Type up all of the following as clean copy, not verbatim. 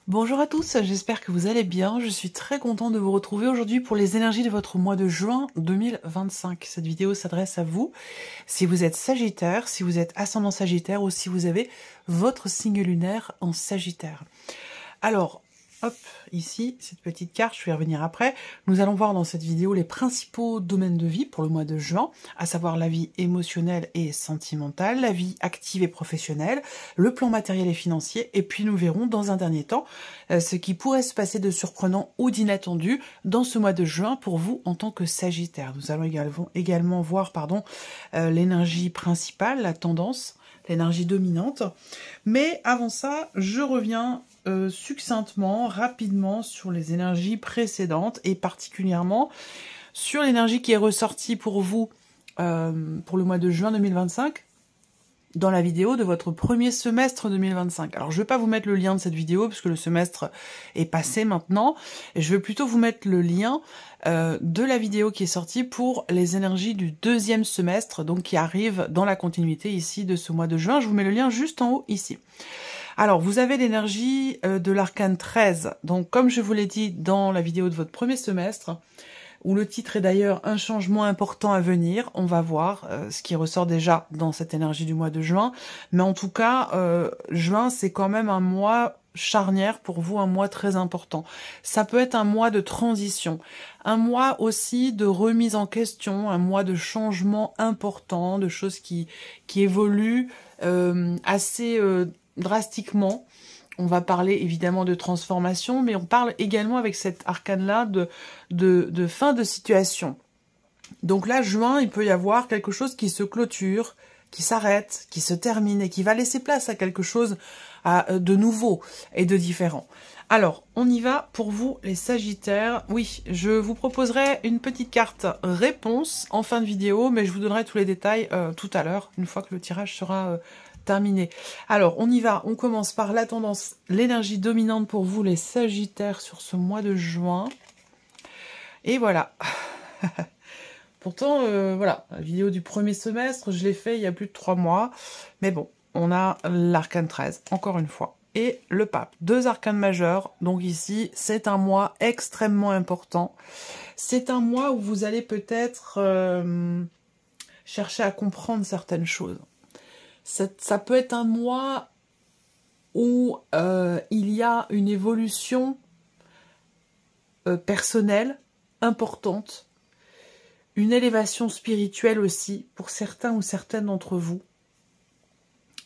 Bonjour à tous, j'espère que vous allez bien. Je suis très content de vous retrouver aujourd'hui pour les énergies de votre mois de juin 2025. Cette vidéo s'adresse à vous si vous êtes Sagittaire, si vous êtes ascendant Sagittaire ou si vous avez votre signe lunaire en Sagittaire. Alors, hop, ici, cette petite carte, je vais y revenir après. Nous allons voir dans cette vidéo les principaux domaines de vie pour le mois de juin, à savoir la vie émotionnelle et sentimentale, la vie active et professionnelle, le plan matériel et financier, et puis nous verrons dans un dernier temps ce qui pourrait se passer de surprenant ou d'inattendu dans ce mois de juin pour vous en tant que Sagittaire. Nous allons également voir l'énergie principale, la tendance, l'énergie dominante. Mais avant ça, je reviens succinctement, rapidement sur les énergies précédentes et particulièrement sur l'énergie qui est ressortie pour vous pour le mois de juin 2025 dans la vidéo de votre premier semestre 2025. Alors je ne vais pas vous mettre le lien de cette vidéo parce que le semestre est passé maintenant. Et je vais plutôt vous mettre le lien de la vidéo qui est sortie pour les énergies du deuxième semestre, donc qui arrive dans la continuité ici de ce mois de juin. Je vous mets le lien juste en haut ici. Alors, vous avez l'énergie de l'arcane 13. Donc, comme je vous l'ai dit dans la vidéo de votre premier semestre, où le titre est d'ailleurs « Un changement important à venir », on va voir ce qui ressort déjà dans cette énergie du mois de juin. Mais en tout cas, juin, c'est quand même un mois charnière pour vous, un mois très important. Ça peut être un mois de transition, un mois aussi de remise en question, un mois de changement important, de choses qui évoluent assez drastiquement. On va parler évidemment de transformation, mais on parle également avec cet arcane-là de fin de situation. Donc là, juin, il peut y avoir quelque chose qui se clôture, qui s'arrête, qui se termine et qui va laisser place à quelque chose de nouveau et de différent. Alors, on y va pour vous les Sagittaires. Oui, je vous proposerai une petite carte réponse en fin de vidéo, mais je vous donnerai tous les détails tout à l'heure, une fois que le tirage sera terminé. Alors, on y va. On commence par la tendance, l'énergie dominante pour vous, les Sagittaires, sur ce mois de juin. Et voilà. Pourtant, voilà, la vidéo du premier semestre, je l'ai fait il y a plus de 3 mois. Mais bon, on a l'arcane 13, encore une fois. Et le pape, 2 arcanes majeurs. Donc ici, c'est un mois extrêmement important. C'est un mois où vous allez peut-être chercher à comprendre certaines choses. Ça peut être un mois où il y a une évolution personnelle importante, une élévation spirituelle aussi pour certains ou certaines d'entre vous.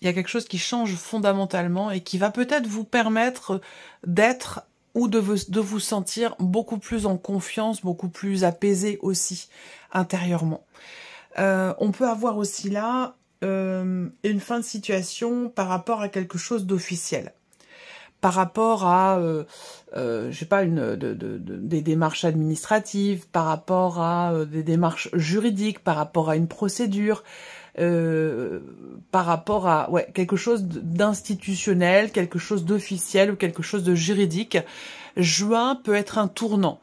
Il y a quelque chose qui change fondamentalement et qui va peut-être vous permettre d'être ou de vous sentir beaucoup plus en confiance, beaucoup plus apaisé aussi intérieurement. On peut avoir aussi là une fin de situation par rapport à quelque chose d'officiel, par rapport à, je sais pas, des démarches administratives, par rapport à des démarches juridiques, par rapport à une procédure, par rapport à quelque chose d'institutionnel, quelque chose d'officiel ou quelque chose de juridique. Juin peut être un tournant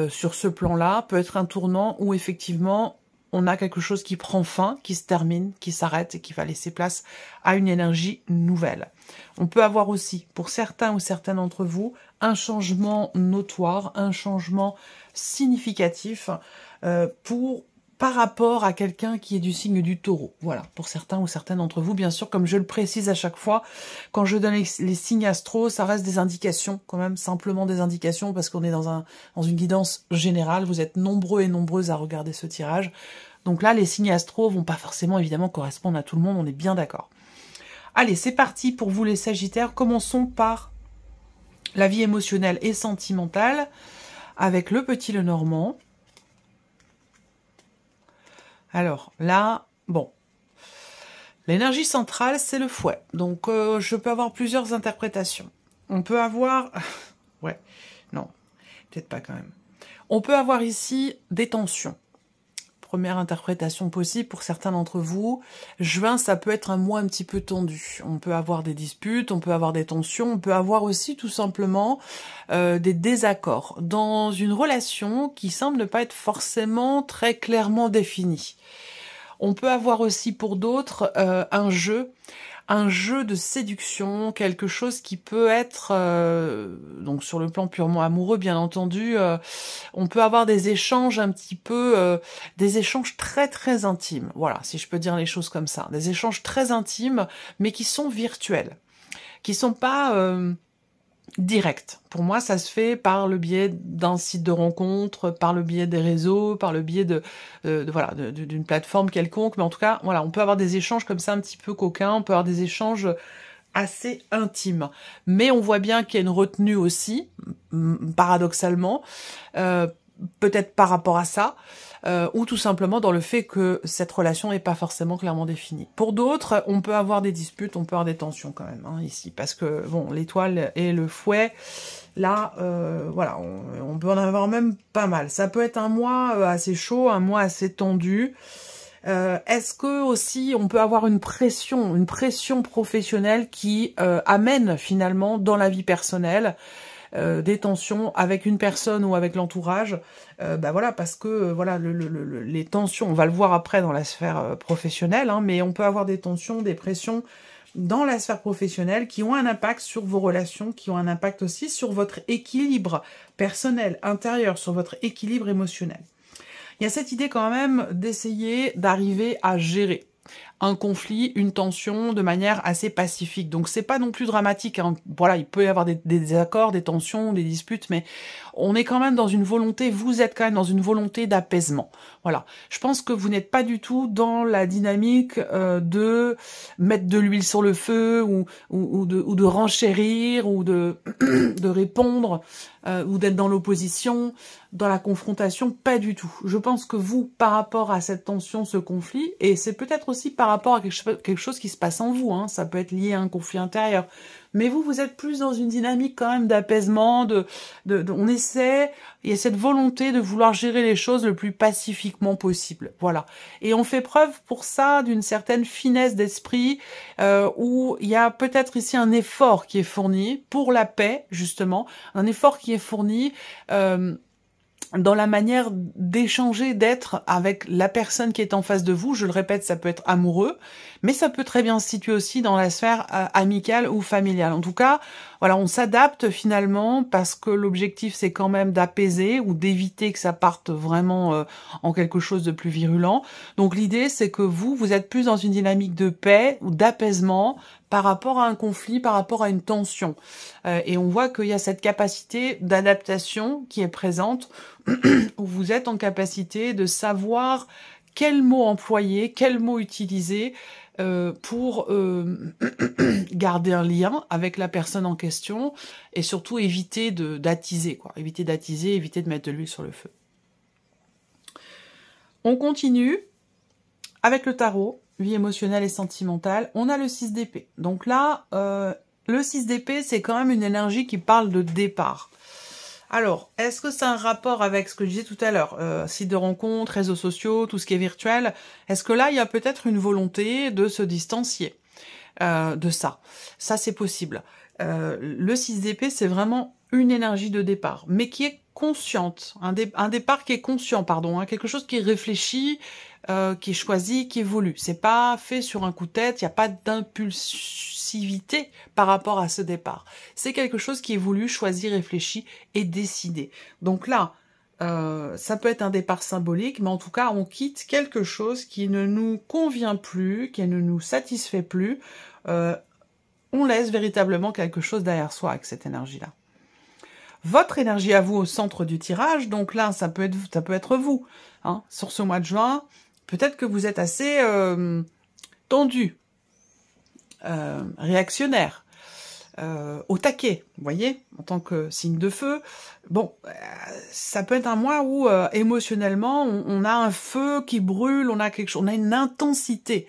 sur ce plan-là, peut être un tournant où effectivement on a quelque chose qui prend fin, qui se termine, qui s'arrête et qui va laisser place à une énergie nouvelle. On peut avoir aussi, pour certains ou certaines d'entre vous, un changement notoire, un changement significatif par rapport à quelqu'un qui est du signe du Taureau. Voilà, pour certains ou certaines d'entre vous, bien sûr, comme je le précise à chaque fois, quand je donne les signes astro, ça reste des indications, quand même, simplement des indications, parce qu'on est dans une guidance générale. Vous êtes nombreux et nombreuses à regarder ce tirage. Donc là, les signes astro vont pas forcément, évidemment, correspondre à tout le monde, on est bien d'accord. Allez, c'est parti pour vous les Sagittaires. Commençons par la vie émotionnelle et sentimentale, avec le petit Lenormand. Alors là, bon, l'énergie centrale, c'est le fouet. Donc, je peux avoir plusieurs interprétations. On peut avoir... ouais, non, peut-être pas quand même. On peut avoir ici des tensions. première interprétation possible pour certains d'entre vous. Juin, ça peut être un mois un petit peu tendu. On peut avoir des disputes, on peut avoir des tensions, on peut avoir aussi tout simplement des désaccords dans une relation qui semble ne pas être forcément très clairement définie. On peut avoir aussi pour d'autres un jeu de séduction, quelque chose qui peut être, donc sur le plan purement amoureux, bien entendu, on peut avoir des échanges un petit peu, des échanges très très intimes, voilà, si je peux dire les choses comme ça, des échanges très intimes, mais qui sont virtuels, qui sont pas direct. Pour moi, ça se fait par le biais d'un site de rencontre, par le biais des réseaux, par le biais d'une plateforme quelconque. Mais en tout cas, voilà, on peut avoir des échanges comme ça un petit peu coquins, on peut avoir des échanges assez intimes. Mais on voit bien qu'il y a une retenue aussi, paradoxalement, peut-être par rapport à ça, ou tout simplement dans le fait que cette relation n'est pas forcément clairement définie. Pour d'autres, on peut avoir des disputes, on peut avoir des tensions quand même, hein, ici, parce que, bon, l'étoile et le fouet, là, voilà, on peut en avoir même pas mal. Ça peut être un mois assez chaud, un mois assez tendu. Est-ce que aussi on peut avoir une pression professionnelle qui amène finalement dans la vie personnelle des tensions avec une personne ou avec l'entourage, voilà, parce que voilà, les tensions, on va le voir après dans la sphère professionnelle, hein, mais on peut avoir des tensions, des pressions dans la sphère professionnelle qui ont un impact sur vos relations, qui ont un impact aussi sur votre équilibre personnel, intérieur, sur votre équilibre émotionnel. Il y a cette idée quand même d'essayer d'arriver à gérer un conflit, une tension de manière assez pacifique. Donc c'est pas non plus dramatique, hein. Voilà, il peut y avoir des désaccords, des tensions, des disputes, mais on est quand même dans une volonté, vous êtes quand même dans une volonté d'apaisement. Voilà, je pense que vous n'êtes pas du tout dans la dynamique de mettre de l'huile sur le feu ou de renchérir ou de répondre ou d'être dans l'opposition, dans la confrontation, pas du tout. Je pense que vous, par rapport à cette tension, ce conflit, et c'est peut-être aussi par rapport à quelque chose qui se passe en vous, hein, ça peut être lié à un conflit intérieur, mais vous êtes plus dans une dynamique quand même d'apaisement, on essaie, il y a cette volonté de vouloir gérer les choses le plus pacifiquement possible, voilà. Et on fait preuve pour ça d'une certaine finesse d'esprit, où il y a peut-être ici un effort qui est fourni pour la paix, justement, un effort qui est fourni, dans la manière d'échanger, d'être avec la personne qui est en face de vous. Je le répète, ça peut être amoureux, mais ça peut très bien se situer aussi dans la sphère amicale ou familiale. En tout cas, voilà, on s'adapte finalement parce que l'objectif c'est quand même d'apaiser ou d'éviter que ça parte vraiment en quelque chose de plus virulent. Donc l'idée c'est que vous êtes plus dans une dynamique de paix ou d'apaisement par rapport à un conflit, par rapport à une tension. Et on voit qu'il y a cette capacité d'adaptation qui est présente, où vous êtes en capacité de savoir quel mot employer, quel mot utiliser pour garder un lien avec la personne en question et surtout éviter d'attiser, quoi. Éviter d'attiser, éviter de mettre de l'huile sur le feu. On continue avec le tarot, vie émotionnelle et sentimentale. On a le 6 d'épée. Donc là, le 6 d'épée, c'est quand même une énergie qui parle de départ. Alors, est-ce que c'est un rapport avec ce que je disais tout à l'heure, site de rencontre, réseaux sociaux, tout ce qui est virtuel? Est-ce que là, il y a peut-être une volonté de se distancier de ça? Ça, c'est possible. Le 6 d'épée, c'est vraiment une énergie de départ, mais qui est consciente, un départ qui est conscient, pardon, hein, quelque chose qui est réfléchi, qui est choisi, qui est voulu. C'est pas fait sur un coup de tête, il n'y a pas d'impulsivité par rapport à ce départ. C'est quelque chose qui est voulu, choisi, réfléchi et décidé. Donc là, ça peut être un départ symbolique, mais en tout cas, on quitte quelque chose qui ne nous convient plus, qui ne nous satisfait plus. On laisse véritablement quelque chose derrière soi avec cette énergie-là. Votre énergie à vous au centre du tirage, donc là, ça peut être vous, hein, sur ce mois de juin. Peut-être que vous êtes assez tendu, réactionnaire, au taquet, vous voyez, en tant que signe de feu. Bon, ça peut être un mois où émotionnellement, on a un feu qui brûle, on a une intensité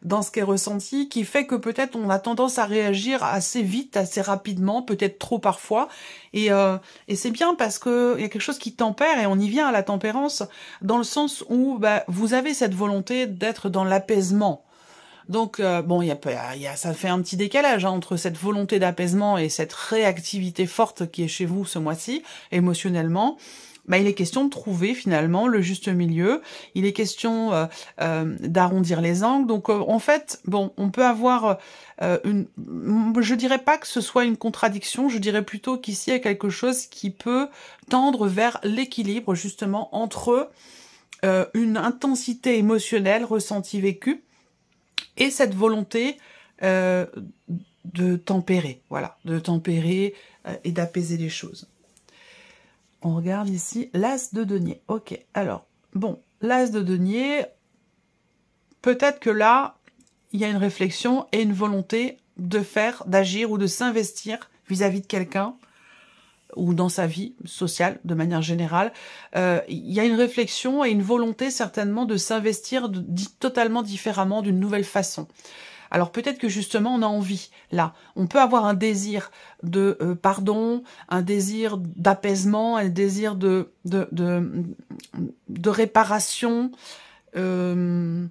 dans ce qui est ressenti, qui fait que peut-être on a tendance à réagir assez vite, assez rapidement, peut-être trop parfois. Et c'est bien parce que il y a quelque chose qui tempère, et on y vient à la tempérance, dans le sens où vous avez cette volonté d'être dans l'apaisement. Donc, bon, ça fait un petit décalage entre cette volonté d'apaisement et cette réactivité forte qui est chez vous ce mois-ci, émotionnellement. Il est question de trouver finalement le juste milieu. Il est question d'arrondir les angles. Donc, en fait, bon, on peut avoir je dirais pas que ce soit une contradiction, je dirais plutôt qu'ici il y a quelque chose qui peut tendre vers l'équilibre, justement, entre une intensité émotionnelle ressentie, vécue, et cette volonté de tempérer, voilà, de tempérer et d'apaiser les choses. On regarde ici l'as de denier. Ok, alors, bon, l'as de denier, peut-être que là, il y a une réflexion et une volonté de faire, d'agir ou de s'investir vis-à-vis de quelqu'un, ou dans sa vie sociale, de manière générale. Il y a une réflexion et une volonté certainement de s'investir totalement différemment, d'une nouvelle façon. Alors peut-être que justement on a envie, là, on peut avoir un désir de pardon, un désir d'apaisement, un désir de réparation, de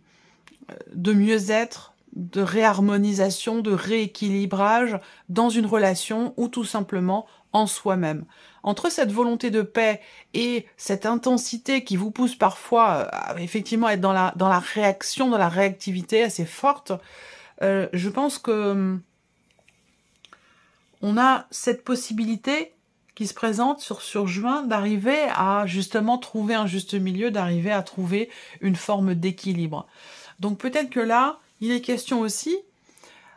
mieux-être, de réharmonisation, de rééquilibrage dans une relation, ou tout simplement en soi-même. Entre cette volonté de paix et cette intensité qui vous pousse parfois effectivement à être dans la réaction, dans la réactivité assez forte, je pense que on a cette possibilité qui se présente sur juin d'arriver à justement trouver un juste milieu, d'arriver à trouver une forme d'équilibre. Donc peut-être que là, il est question aussi,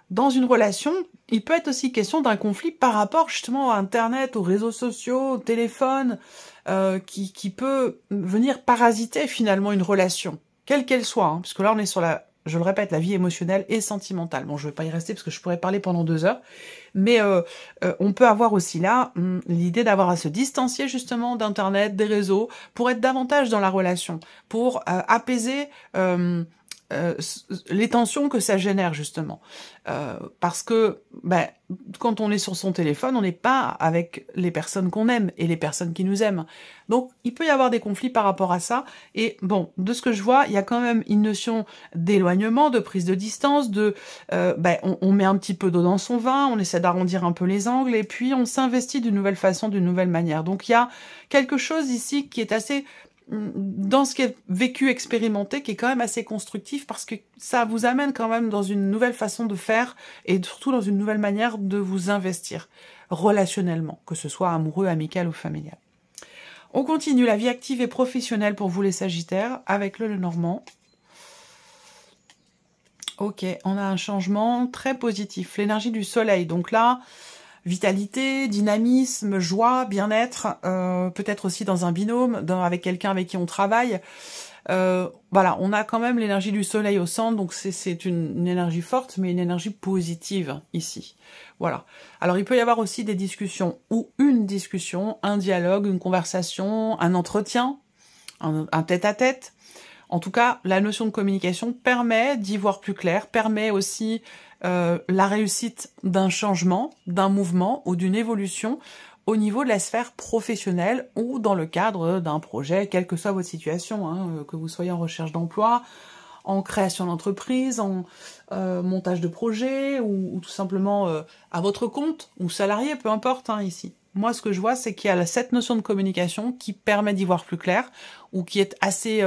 dans une relation, il peut être aussi question d'un conflit par rapport justement à Internet, aux réseaux sociaux, au téléphone, qui peut venir parasiter finalement une relation, quelle qu'elle soit, hein, parce que là on est sur je le répète, la vie émotionnelle et sentimentale. Bon, je ne vais pas y rester parce que je pourrais parler pendant 2 heures, mais on peut avoir aussi là l'idée d'avoir à se distancier justement d'Internet, des réseaux, pour être davantage dans la relation, pour apaiser les tensions que ça génère justement, parce que quand on est sur son téléphone, on n'est pas avec les personnes qu'on aime et les personnes qui nous aiment. Donc il peut y avoir des conflits par rapport à ça, et bon, de ce que je vois, il y a quand même une notion d'éloignement, de prise de distance, on met un petit peu d'eau dans son vin, on essaie d'arrondir un peu les angles, et puis on s'investit d'une nouvelle façon, d'une nouvelle manière. Donc il y a quelque chose ici qui est assez, dans ce qui est vécu, expérimenté, qui est quand même assez constructif, parce que ça vous amène quand même dans une nouvelle façon de faire, et surtout dans une nouvelle manière de vous investir relationnellement, que ce soit amoureux, amical ou familial. On continue la vie active et professionnelle pour vous les Sagittaires, avec le Lenormand. Ok, on a un changement très positif, l'énergie du soleil, donc là, vitalité, dynamisme, joie, bien-être, peut-être aussi dans un binôme, avec quelqu'un avec qui on travaille. Voilà, on a quand même l'énergie du soleil au centre, donc c'est une énergie forte, mais une énergie positive ici. Voilà. Alors il peut y avoir aussi des discussions, ou une discussion, un dialogue, une conversation, un entretien, un tête-à-tête. En tout cas, la notion de communication permet d'y voir plus clair, permet aussi la réussite d'un changement, d'un mouvement ou d'une évolution au niveau de la sphère professionnelle, ou dans le cadre d'un projet, quelle que soit votre situation, hein, que vous soyez en recherche d'emploi, en création d'entreprise, en montage de projet, ou tout simplement à votre compte, ou salarié, peu importe, hein, ici. Moi, ce que je vois, c'est qu'il y a cette notion de communication qui permet d'y voir plus clair, ou qui est assez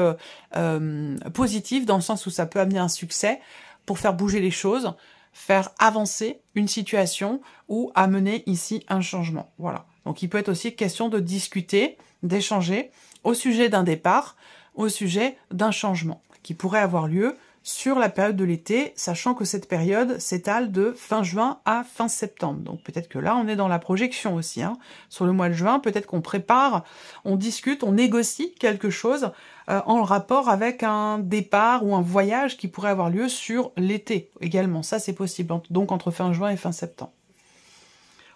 positive, dans le sens où ça peut amener un succès pour faire bouger les choses, faire avancer une situation, ou amener ici un changement. Voilà. Donc il peut être aussi question de discuter, d'échanger au sujet d'un départ, au sujet d'un changement, qui pourrait avoir lieu sur la période de l'été, sachant que cette période s'étale de fin juin à fin septembre. Donc peut-être que là, on est dans la projection aussi. Hein. Sur le mois de juin, peut-être qu'on prépare, on discute, on négocie quelque chose en rapport avec un départ ou un voyage qui pourrait avoir lieu sur l'été également. Ça, c'est possible. Donc entre fin juin et fin septembre.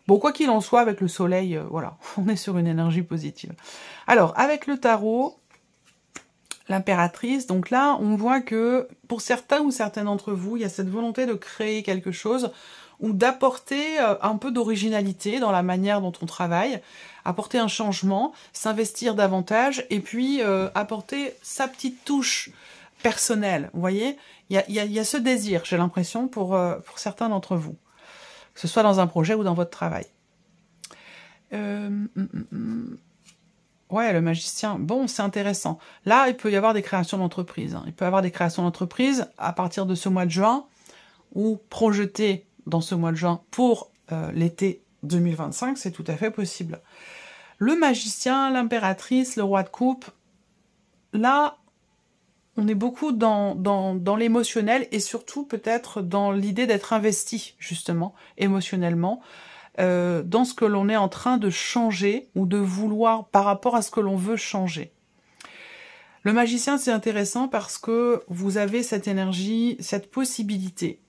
Bon, quoi qu'il en soit, avec le soleil, voilà, on est sur une énergie positive. Alors, avec le tarot, l'impératrice. Donc là, on voit que pour certains ou certaines d'entre vous, il y a cette volonté de créer quelque chose ou d'apporter un peu d'originalité dans la manière dont on travaille, apporter un changement, s'investir davantage et puis apporter sa petite touche personnelle. Vous voyez, il y a ce désir, j'ai l'impression, pour certains d'entre vous, que ce soit dans un projet ou dans votre travail. Ouais, le magicien, bon, c'est intéressant. Là, il peut y avoir des créations d'entreprise. Il peut y avoir des créations d'entreprise à partir de ce mois de juin ou projetées dans ce mois de juin pour l'été 2025, c'est tout à fait possible. Le magicien, l'impératrice, le roi de coupe, là, on est beaucoup dans l'émotionnel et surtout peut-être dans l'idée d'être investi, justement, émotionnellement, dans ce que l'on est en train de changer ou de vouloir par rapport à ce que l'on veut changer. Le magicien, c'est intéressant parce que vous avez cette énergie, cette possibilité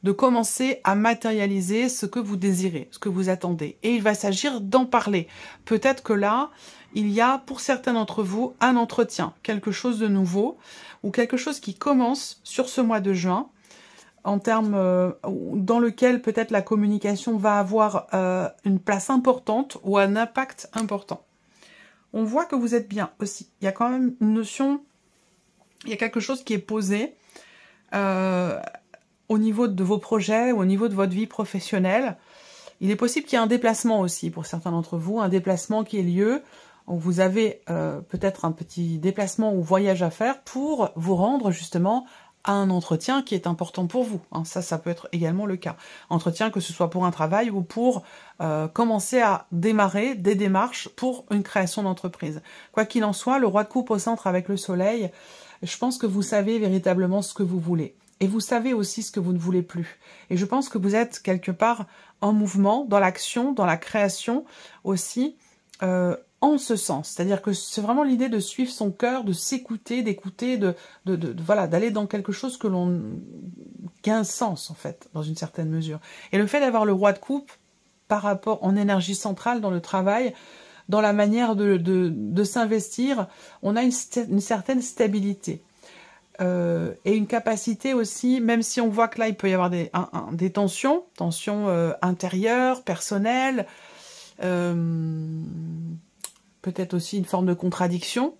de commencer à matérialiser ce que vous désirez, ce que vous attendez. Et il va s'agir d'en parler. Peut-être que là, il y a pour certains d'entre vous un entretien, quelque chose de nouveau, ou quelque chose qui commence sur ce mois de juin, en termes dans lequel peut-être la communication va avoir une place importante ou un impact important. On voit que vous êtes bien aussi. Il y a quand même une notion, il y a quelque chose qui est posé au niveau de vos projets ou au niveau de votre vie professionnelle. Il est possible qu'il y ait un déplacement aussi pour certains d'entre vous, un déplacement qui ait lieu. Vous avez peut-être un petit déplacement ou voyage à faire pour vous rendre justement à un entretien qui est important pour vous. Ça peut être également le cas. Entretien que ce soit pour un travail ou pour commencer à démarrer des démarches pour une création d'entreprise. Quoi qu'il en soit, le roi de coupe au centre avec le soleil, je pense que vous savez véritablement ce que vous voulez. Et vous savez aussi ce que vous ne voulez plus. Et je pense que vous êtes quelque part en mouvement, dans l'action, dans la création aussi, en ce sens. C'est-à-dire que c'est vraiment l'idée de suivre son cœur, de s'écouter, d'écouter, voilà, d'aller dans quelque chose qui a un sens, en fait, dans une certaine mesure. Et le fait d'avoir le roi de coupe par rapport en énergie centrale dans le travail, dans la manière de s'investir, on a une certaine stabilité. Et une capacité aussi, même si on voit que là, il peut y avoir des tensions intérieures, personnelles, peut-être aussi une forme de contradiction,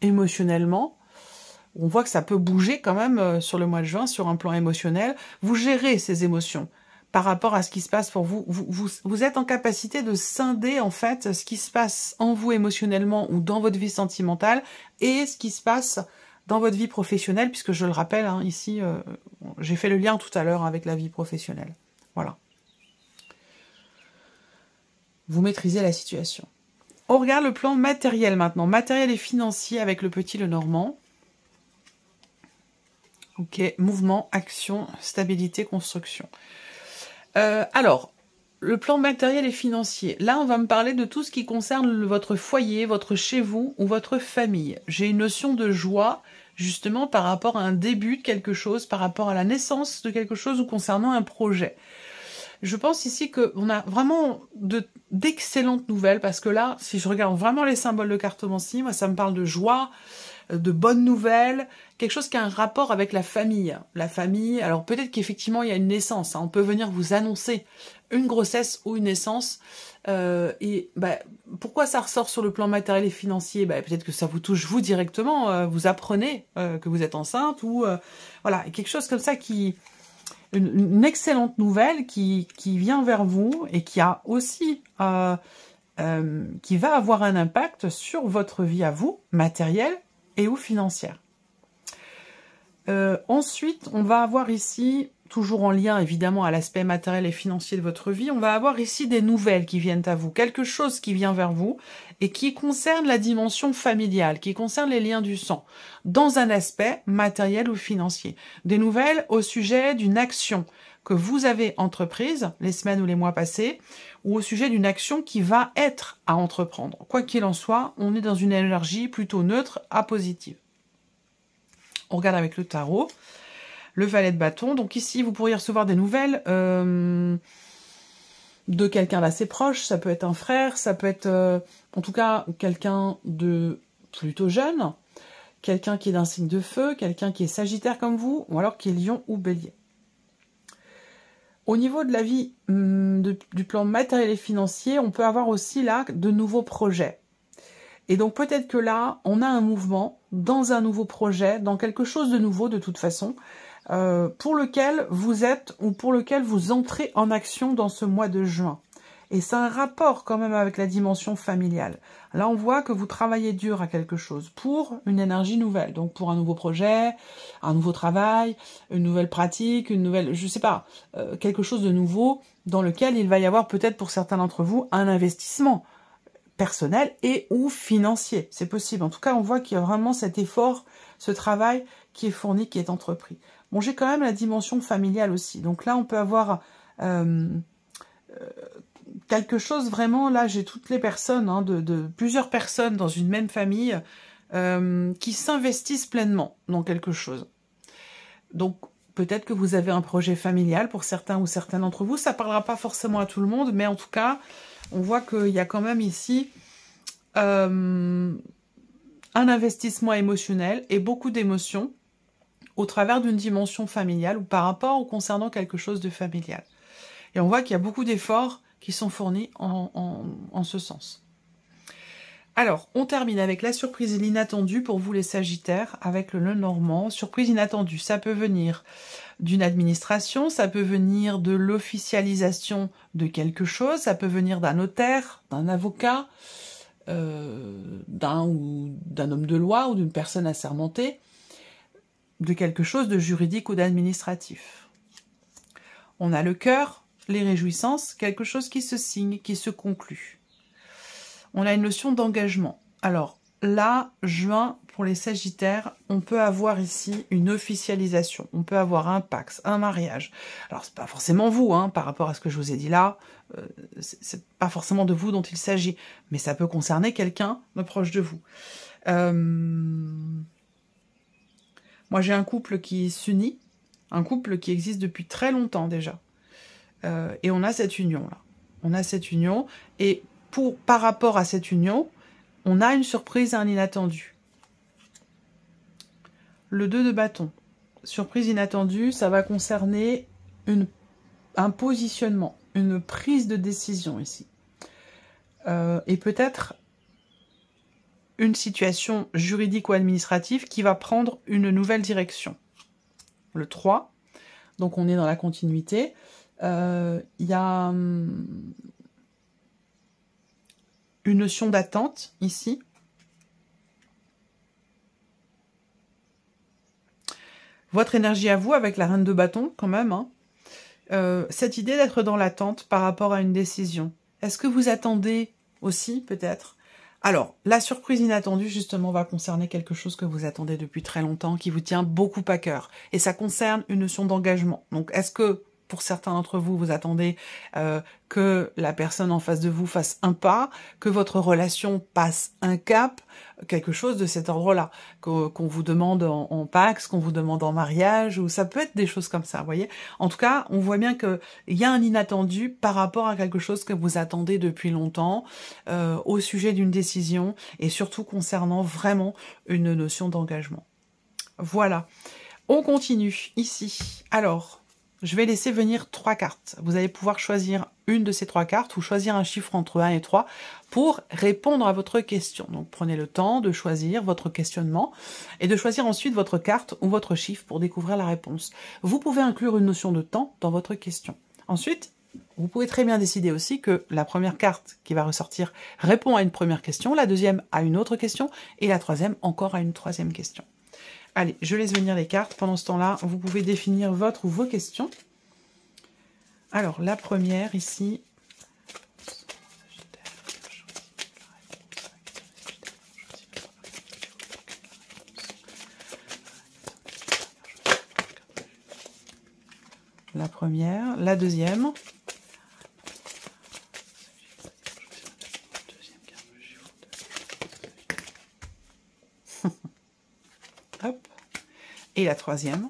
émotionnellement. On voit que ça peut bouger quand même sur le mois de juin, sur un plan émotionnel. Vous gérez ces émotions par rapport à ce qui se passe pour vous. Vous êtes en capacité de scinder, en fait, ce qui se passe en vous émotionnellement ou dans votre vie sentimentale et ce qui se passe dans votre vie professionnelle, puisque je le rappelle, ici, j'ai fait le lien tout à l'heure avec la vie professionnelle. Voilà. Vous maîtrisez la situation. On regarde le plan matériel maintenant. Matériel et financier avec le petit Lenormand. Ok, mouvement, action, stabilité, construction. Alors, le plan matériel et financier. Là, on va me parler de tout ce qui concerne votre foyer, votre chez vous ou votre famille. J'ai une notion de joie, justement, par rapport à un début de quelque chose, par rapport à la naissance de quelque chose ou concernant un projet. Je pense ici qu'on a vraiment d'excellentes nouvelles, parce que là, si je regarde vraiment les symboles de cartomancie, moi, ça me parle de joie, de bonnes nouvelles, quelque chose qui a un rapport avec la famille. La famille, alors peut-être qu'effectivement, il y a une naissance. On peut venir vous annoncer une grossesse ou une naissance. Pourquoi ça ressort sur le plan matériel et financier? Peut-être que ça vous touche vous directement. Vous apprenez que vous êtes enceinte ou voilà, quelque chose comme ça une excellente nouvelle qui vient vers vous et qui a aussi qui va avoir un impact sur votre vie à vous, matérielle et ou financière. Ensuite, on va avoir ici, toujours en lien évidemment à l'aspect matériel et financier de votre vie, on va avoir ici des nouvelles qui viennent à vous, quelque chose qui vient vers vous et qui concerne la dimension familiale, qui concerne les liens du sang, dans un aspect matériel ou financier. Des nouvelles au sujet d'une action que vous avez entreprise les semaines ou les mois passés, ou au sujet d'une action qui va être à entreprendre. Quoi qu'il en soit, on est dans une énergie plutôt neutre à positive. On regarde avec le tarot, le valet de bâton. Donc ici, vous pourriez recevoir des nouvelles de quelqu'un d'assez proche. Ça peut être un frère, ça peut être en tout cas quelqu'un de plutôt jeune, quelqu'un qui est d'un signe de feu, quelqu'un qui est Sagittaire comme vous, ou alors qui est Lion ou Bélier. Au niveau de la vie du plan matériel et financier, on peut avoir aussi là de nouveaux projets. Et donc peut-être que là, on a un mouvement dans un nouveau projet, dans quelque chose de nouveau de toute façon, pour lequel vous êtes ou pour lequel vous entrez en action dans ce mois de juin. Et c'est un rapport quand même avec la dimension familiale. Là, on voit que vous travaillez dur à quelque chose pour une énergie nouvelle. Donc pour un nouveau projet, un nouveau travail, une nouvelle pratique, une nouvelle, je sais pas, quelque chose de nouveau dans lequel il va y avoir peut-être pour certains d'entre vous un investissement personnel et ou financier. C'est possible. En tout cas, on voit qu'il y a vraiment cet effort, ce travail qui est fourni, qui est entrepris. Bon, j'ai quand même la dimension familiale aussi. Donc là, on peut avoir quelque chose vraiment, là, j'ai toutes les personnes, hein, de plusieurs personnes dans une même famille qui s'investissent pleinement dans quelque chose. Donc, peut-être que vous avez un projet familial pour certains ou certaines d'entre vous. Ça ne parlera pas forcément à tout le monde, mais en tout cas, on voit qu'il y a quand même ici un investissement émotionnel et beaucoup d'émotions au travers d'une dimension familiale ou par rapport ou concernant quelque chose de familial. Et on voit qu'il y a beaucoup d'efforts qui sont fournis en ce sens. Alors, on termine avec la surprise et l'inattendue pour vous les Sagittaires, avec le Lenormand. Surprise inattendue, ça peut venir d'une administration, ça peut venir de l'officialisation de quelque chose, ça peut venir d'un notaire, d'un avocat, d'un homme de loi ou d'une personne assermentée, de quelque chose de juridique ou d'administratif. On a le cœur, les réjouissances, quelque chose qui se signe, qui se conclut. On a une notion d'engagement. Alors là, juin, pour les Sagittaires, on peut avoir ici une officialisation. On peut avoir un pax, un mariage. Alors c'est pas forcément vous, hein, par rapport à ce que je vous ai dit là. C'est pas forcément de vous dont il s'agit, mais ça peut concerner quelqu'un de proche de vous. Moi, j'ai un couple qui s'unit, un couple qui existe depuis très longtemps déjà. Et on a cette union-là. On a cette union, et par rapport à cette union, on a une surprise et un inattendu. Le 2 de bâton. Surprise inattendue, ça va concerner un positionnement, une prise de décision ici. Et peut-être une situation juridique ou administrative qui va prendre une nouvelle direction. Le 3, donc on est dans la continuité. Il y a une notion d'attente ici. Votre énergie à vous avec la reine de bâton quand même. Hein. Cette idée d'être dans l'attente par rapport à une décision. Est-ce que vous attendez aussi peut-être? Alors, la surprise inattendue justement va concerner quelque chose que vous attendez depuis très longtemps, qui vous tient beaucoup à cœur. Et ça concerne une notion d'engagement. Donc, est-ce que pour certains d'entre vous, vous attendez que la personne en face de vous fasse un pas, que votre relation passe un cap, quelque chose de cet ordre-là, qu'on vous demande en pax, qu'on vous demande en mariage, ou ça peut être des choses comme ça, vous voyez. En tout cas, on voit bien qu'il y a un inattendu par rapport à quelque chose que vous attendez depuis longtemps, au sujet d'une décision, et surtout concernant vraiment une notion d'engagement. Voilà. On continue ici. Alors, je vais laisser venir 3 cartes. Vous allez pouvoir choisir une de ces 3 cartes ou choisir un chiffre entre 1 et 3 pour répondre à votre question. Donc prenez le temps de choisir votre questionnement et de choisir ensuite votre carte ou votre chiffre pour découvrir la réponse. Vous pouvez inclure une notion de temps dans votre question. Ensuite, vous pouvez très bien décider aussi que la première carte qui va ressortir répond à une première question, la deuxième à une autre question et la troisième encore à une troisième question. Allez, je laisse venir les cartes. Pendant ce temps-là, vous pouvez définir votre ou vos questions. Alors, la première ici. La première, la deuxième. Hop. Et la troisième.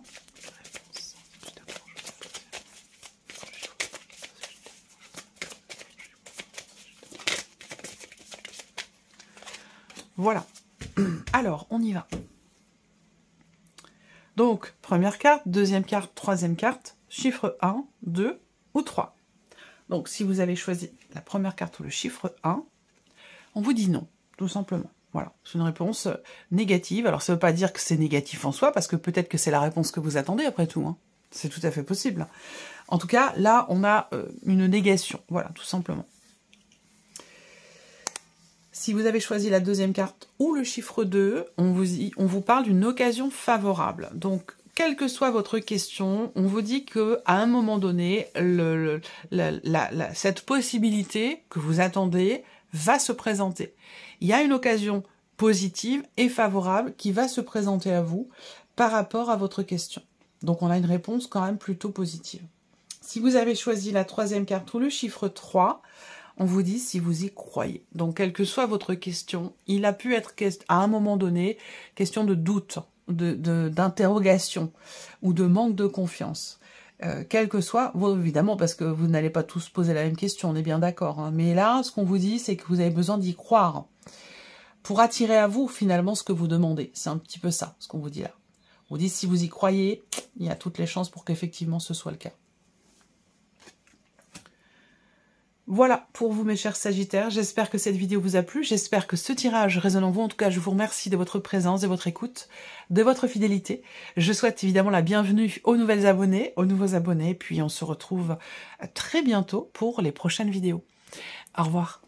Voilà. Alors, on y va. Donc, première carte, deuxième carte, troisième carte, chiffre 1, 2 ou 3. Donc, si vous avez choisi la première carte ou le chiffre 1, on vous dit non, tout simplement. Voilà, c'est une réponse négative. Alors, ça ne veut pas dire que c'est négatif en soi, parce que peut-être que c'est la réponse que vous attendez, après tout. Hein. C'est tout à fait possible. En tout cas, là, on a une négation. Voilà, tout simplement. Si vous avez choisi la deuxième carte ou le chiffre 2, on vous parle d'une occasion favorable. Donc, quelle que soit votre question, on vous dit qu'à un moment donné, cette possibilité que vous attendez va se présenter. Il y a une occasion positive et favorable qui va se présenter à vous par rapport à votre question. Donc, on a une réponse quand même plutôt positive. Si vous avez choisi la troisième carte ou le chiffre 3, on vous dit si vous y croyez. Donc, quelle que soit votre question, il a pu être à un moment donné question de doute, d'interrogation ou de manque de confiance. Quel que soit, bon, évidemment, parce que vous n'allez pas tous poser la même question, on est bien d'accord. Hein, mais là, ce qu'on vous dit, c'est que vous avez besoin d'y croire pour attirer à vous, finalement, ce que vous demandez. C'est un petit peu ça, ce qu'on vous dit là. On vous dit, si vous y croyez, il y a toutes les chances pour qu'effectivement ce soit le cas. Voilà pour vous mes chers Sagittaires, j'espère que cette vidéo vous a plu, j'espère que ce tirage résonne en vous. En tout cas, je vous remercie de votre présence, de votre écoute, de votre fidélité. Je souhaite évidemment la bienvenue aux nouveaux abonnés, puis on se retrouve très bientôt pour les prochaines vidéos. Au revoir.